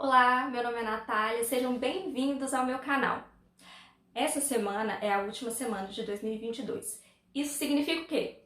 Olá, meu nome é Natália, sejam bem-vindos ao meu canal. Essa semana é a última semana de 2022. Isso significa o quê?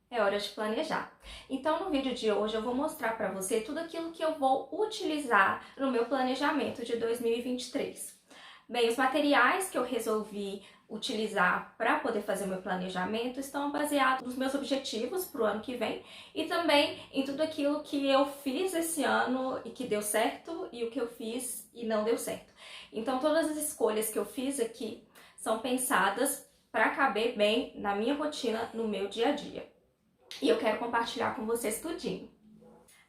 É hora de planejar. Então, no vídeo de hoje eu vou mostrar para você tudo aquilo que eu vou utilizar no meu planejamento de 2023. Bem, os materiais que eu resolvi utilizar para poder fazer o meu planejamento estão baseados nos meus objetivos para o ano que vem e também em tudo aquilo que eu fiz esse ano e que deu certo e o que eu fiz e não deu certo. Então, todas as escolhas que eu fiz aqui são pensadas para caber bem na minha rotina, no meu dia a dia. E eu quero compartilhar com vocês tudinho.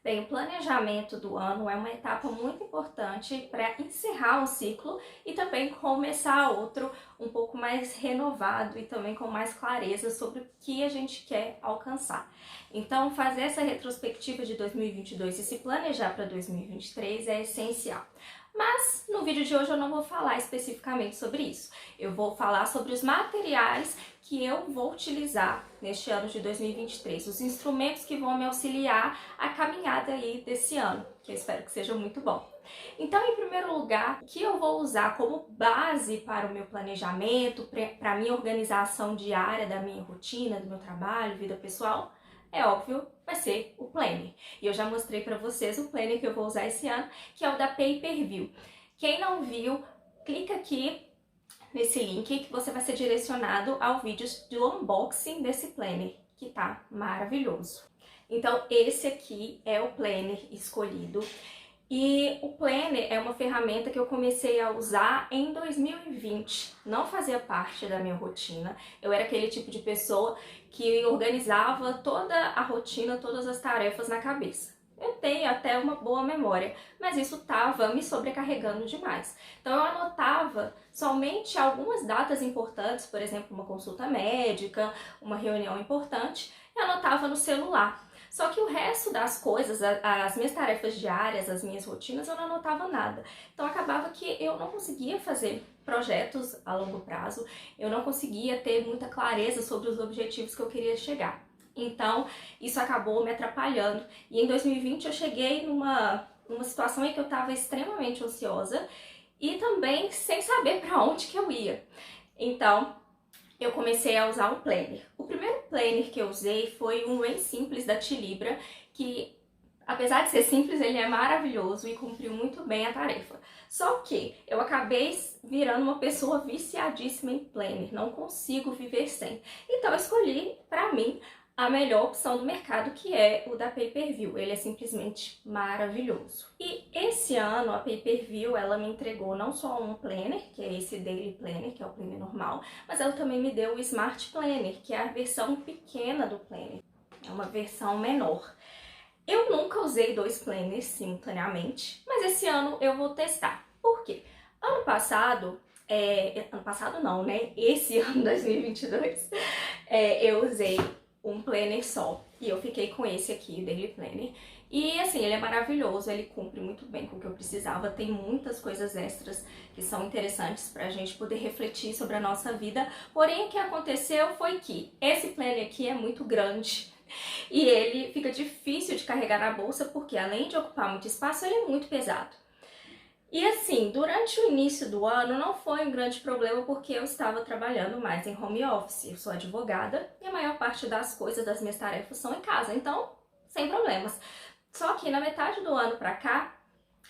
Bem, o planejamento do ano é uma etapa muito importante para encerrar um ciclo e também começar outro um pouco mais renovado e também com mais clareza sobre o que a gente quer alcançar. Então, fazer essa retrospectiva de 2022 e se planejar para 2023 é essencial. Mas no vídeo de hoje eu não vou falar especificamente sobre isso. Eu vou falar sobre os materiais que eu vou utilizar neste ano de 2023, os instrumentos que vão me auxiliar a caminhada aí desse ano, que eu espero que seja muito bom. Então, em primeiro lugar, o que eu vou usar como base para o meu planejamento, para a minha organização diária da minha rotina, do meu trabalho, vida pessoal, é óbvio, vai ser o planner. E eu já mostrei para vocês o planner que eu vou usar esse ano, que é o da Pay-Per-View. Quem não viu, clica aqui nesse link que você vai ser direcionado ao vídeo do unboxing desse planner, que tá maravilhoso. Então, esse aqui é o planner escolhido. E o Planner é uma ferramenta que eu comecei a usar em 2020. Não fazia parte da minha rotina. Eu era aquele tipo de pessoa que organizava toda a rotina, todas as tarefas na cabeça. Eu tenho até uma boa memória, mas isso estava me sobrecarregando demais. Então eu anotava somente algumas datas importantes, por exemplo, uma consulta médica, uma reunião importante, e anotava no celular. Só que o resto das coisas, as minhas tarefas diárias, as minhas rotinas, eu não anotava nada. Então acabava que eu não conseguia fazer projetos a longo prazo, eu não conseguia ter muita clareza sobre os objetivos que eu queria chegar. Então isso acabou me atrapalhando. E em 2020 eu cheguei numa situação em que eu estava extremamente ansiosa e também sem saber para onde que eu ia. Então eu comecei a usar um planner. O primeiro planner que eu usei foi um bem simples da Tilibra, que apesar de ser simples, ele é maravilhoso e cumpriu muito bem a tarefa. Só que eu acabei virando uma pessoa viciadíssima em planner, não consigo viver sem. Então eu escolhi, para mim, a melhor opção do mercado, que é o da Pay-Per-View. Ele é simplesmente maravilhoso. E esse ano a Pay-Per-View, ela me entregou não só um planner, que é esse Daily Planner, que é o planner normal, mas ela também me deu o Smart Planner, que é a versão pequena do planner. É uma versão menor. Eu nunca usei dois planners simultaneamente, mas esse ano eu vou testar. Por quê? Ano passado não, né? Esse ano 2022, eu usei um planner só e eu fiquei com esse aqui, o Daily Planner. E assim, ele é maravilhoso, ele cumpre muito bem com o que eu precisava, tem muitas coisas extras que são interessantes pra gente poder refletir sobre a nossa vida. Porém, o que aconteceu foi que esse planner aqui é muito grande. E ele fica difícil de carregar na bolsa porque, além de ocupar muito espaço, ele é muito pesado. E assim, durante o início do ano não foi um grande problema porque eu estava trabalhando mais em home office. Eu sou advogada e a maior parte das coisas, das minhas tarefas são em casa, então sem problemas. Só que na metade do ano pra cá,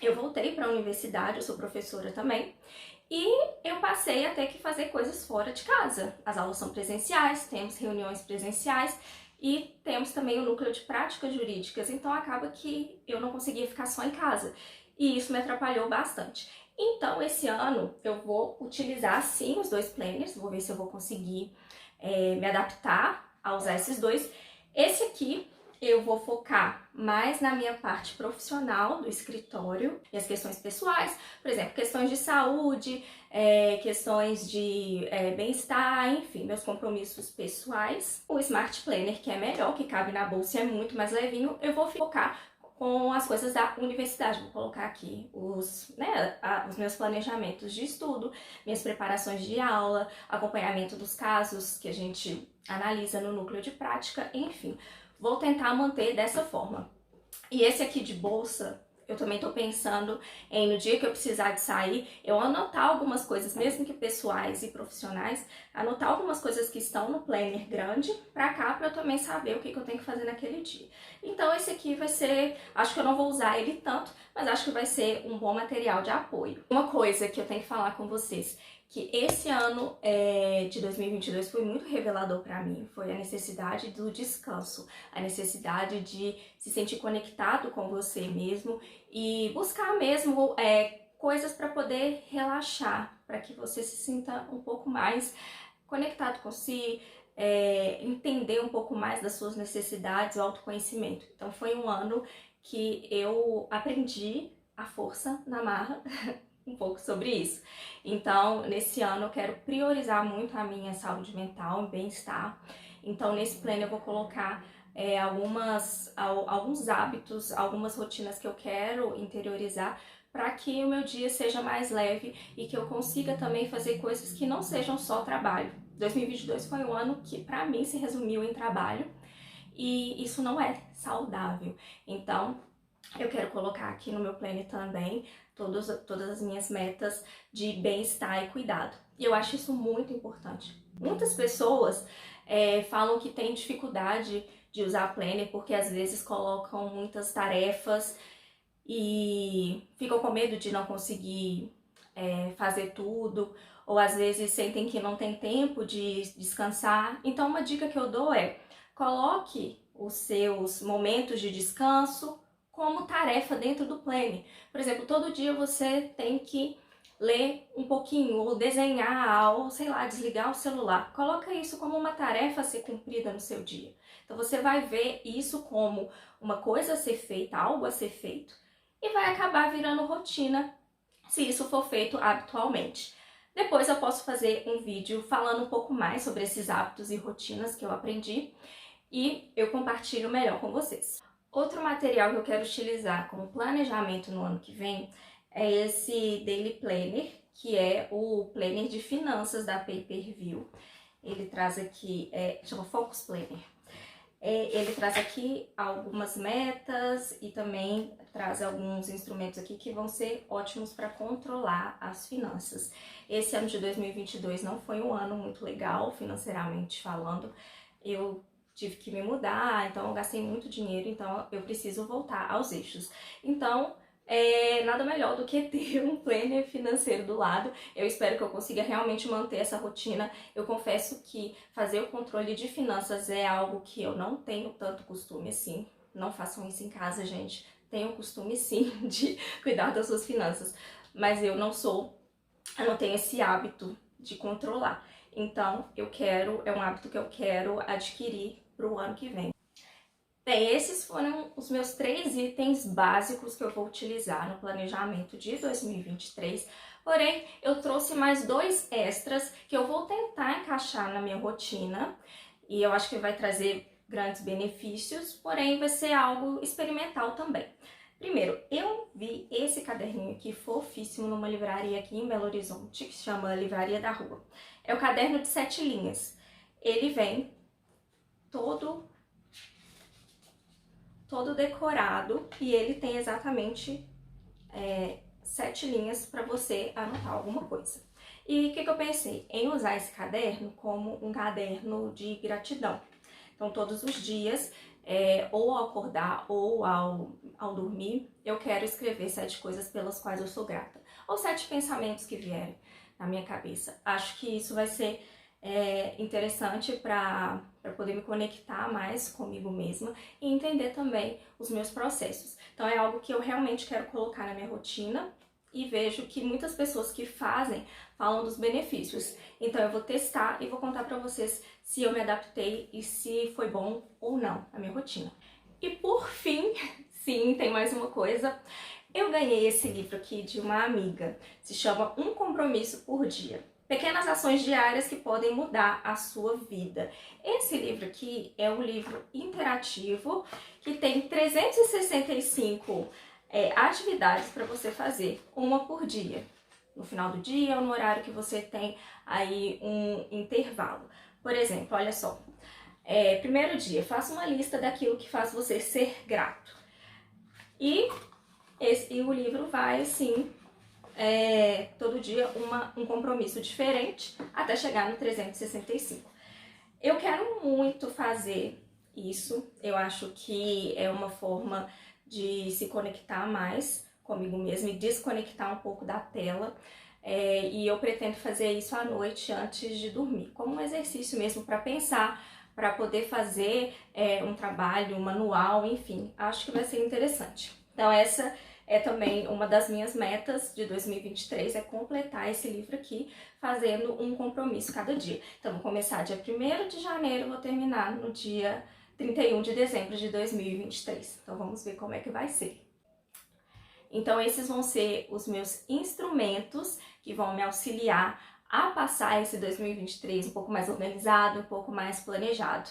eu voltei para a universidade, eu sou professora também, e eu passei a ter que fazer coisas fora de casa. As aulas são presenciais, temos reuniões presenciais, e temos também o núcleo de práticas jurídicas, então acaba que eu não conseguia ficar só em casa. E isso me atrapalhou bastante. Então, esse ano eu vou utilizar sim os dois planners, vou ver se eu vou conseguir me adaptar a usar esses dois. Esse aqui eu vou focar mais na minha parte profissional do escritório e as questões pessoais, por exemplo, questões de saúde, questões de bem-estar, enfim, meus compromissos pessoais. O Smart Planner, que é melhor, que cabe na bolsa e é muito mais levinho, eu vou focar com as coisas da universidade. Vou colocar aqui os meus planejamentos de estudo, minhas preparações de aula, acompanhamento dos casos que a gente analisa no núcleo de prática, enfim. Vou tentar manter dessa forma. E esse aqui de bolsa Eu também tô pensando em, no dia que eu precisar de sair, eu anotar algumas coisas, mesmo que pessoais e profissionais, anotar algumas coisas que estão no planner grande pra cá, pra eu também saber o que eu tenho que fazer naquele dia. Então esse aqui vai ser, acho que eu não vou usar ele tanto, mas acho que vai ser um bom material de apoio. Uma coisa que eu tenho que falar com vocês, que esse ano de 2022 foi muito revelador para mim, foi a necessidade do descanso, a necessidade de se sentir conectado com você mesmo e buscar mesmo coisas para poder relaxar, para que você se sinta um pouco mais conectado com si, entender um pouco mais das suas necessidades, o autoconhecimento. Então foi um ano que eu aprendi a força na marra um pouco sobre isso. Então, nesse ano eu quero priorizar muito a minha saúde mental e bem-estar. Então, nesse plano eu vou colocar alguns hábitos, algumas rotinas que eu quero interiorizar para que o meu dia seja mais leve e que eu consiga também fazer coisas que não sejam só trabalho. 2022 foi um ano que para mim se resumiu em trabalho e isso não é saudável. Então, eu quero colocar aqui no meu planner também todas as minhas metas de bem-estar e cuidado. E eu acho isso muito importante. Muitas pessoas falam que têm dificuldade de usar planner porque às vezes colocam muitas tarefas e ficam com medo de não conseguir fazer tudo, ou às vezes sentem que não tem tempo de descansar. Então uma dica que eu dou é: coloque os seus momentos de descanso como tarefa dentro do planner. Por exemplo, todo dia você tem que ler um pouquinho, ou desenhar, ou sei lá, desligar o celular. Coloca isso como uma tarefa a ser cumprida no seu dia. Então você vai ver isso como uma coisa a ser feita, algo a ser feito, e vai acabar virando rotina se isso for feito habitualmente. Depois eu posso fazer um vídeo falando um pouco mais sobre esses hábitos e rotinas que eu aprendi e eu compartilho melhor com vocês. Outro material que eu quero utilizar como planejamento no ano que vem é esse Daily Planner, que é o planner de finanças da Pay-Per-View. Ele traz aqui, chama Focus Planner. Ele traz aqui algumas metas e também traz alguns instrumentos aqui que vão ser ótimos para controlar as finanças. Esse ano de 2022 não foi um ano muito legal financeiramente falando. Eu tive que me mudar, então eu gastei muito dinheiro, então eu preciso voltar aos eixos. Então, nada melhor do que ter um planner financeiro do lado. Eu espero que eu consiga realmente manter essa rotina. Eu confesso que fazer o controle de finanças é algo que eu não tenho tanto costume assim. Não façam isso em casa, gente. Tenham costume sim de cuidar das suas finanças, mas eu não tenho esse hábito de controlar. Então, é um hábito que eu quero adquirir para o ano que vem. Bem, esses foram os meus 3 itens básicos que eu vou utilizar no planejamento de 2023. Porém, eu trouxe mais 2 extras que eu vou tentar encaixar na minha rotina e eu acho que vai trazer grandes benefícios, porém vai ser algo experimental também. Primeiro, eu vi esse caderninho aqui fofíssimo numa livraria aqui em Belo Horizonte, que se chama Livraria da Rua. É o caderno de 7 linhas. Ele vem todo decorado e ele tem exatamente 7 linhas para você anotar alguma coisa. E o que eu pensei? Em usar esse caderno como um caderno de gratidão. Então, todos os dias, ou ao acordar ou ao dormir, eu quero escrever 7 coisas pelas quais eu sou grata. Ou 7 pensamentos que vierem na minha cabeça. Acho que isso vai ser interessante para poder me conectar mais comigo mesma e entender também os meus processos. Então é algo que eu realmente quero colocar na minha rotina e vejo que muitas pessoas que fazem falam dos benefícios. Então eu vou testar e vou contar para vocês se eu me adaptei e se foi bom ou não a minha rotina. E por fim, sim, tem mais uma coisa. Eu ganhei esse livro aqui de uma amiga. Se chama Um Compromisso por Dia. Pequenas ações diárias que podem mudar a sua vida. Esse livro aqui é um livro interativo que tem 365 atividades para você fazer, uma por dia. No final do dia ou no horário que você tem aí um intervalo. Por exemplo, olha só. Primeiro dia, faça uma lista daquilo que faz você ser grato. E E o livro vai, assim, todo dia um compromisso diferente até chegar no 365. Eu quero muito fazer isso, eu acho que é uma forma de se conectar mais comigo mesma e desconectar um pouco da tela. E eu pretendo fazer isso à noite antes de dormir, como um exercício mesmo para pensar, para poder fazer um trabalho, um manual, enfim, acho que vai ser interessante. Então essa é também uma das minhas metas de 2023, é completar esse livro aqui, fazendo um compromisso cada dia. Então vou começar dia 1º de janeiro, vou terminar no dia 31 de dezembro de 2023. Então vamos ver como é que vai ser. Então esses vão ser os meus instrumentos que vão me auxiliar a passar esse 2023 um pouco mais organizado, um pouco mais planejado.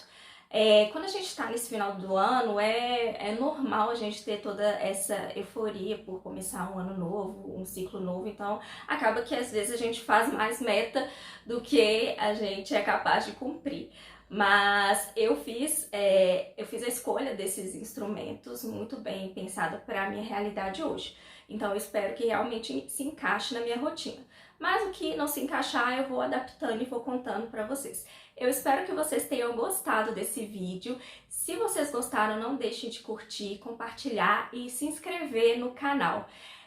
Quando a gente está nesse final do ano, é normal a gente ter toda essa euforia por começar um ano novo, um ciclo novo, então acaba que às vezes a gente faz mais meta do que a gente é capaz de cumprir. Mas eu fiz a escolha desses instrumentos muito bem pensada para a minha realidade hoje. Então eu espero que realmente se encaixe na minha rotina. Mas o que não se encaixar eu vou adaptando e vou contando para vocês. Eu espero que vocês tenham gostado desse vídeo. Se vocês gostaram, não deixem de curtir, compartilhar e se inscrever no canal.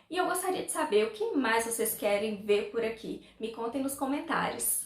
E eu gostaria de saber o que mais vocês querem ver por aqui. Me contem nos comentários.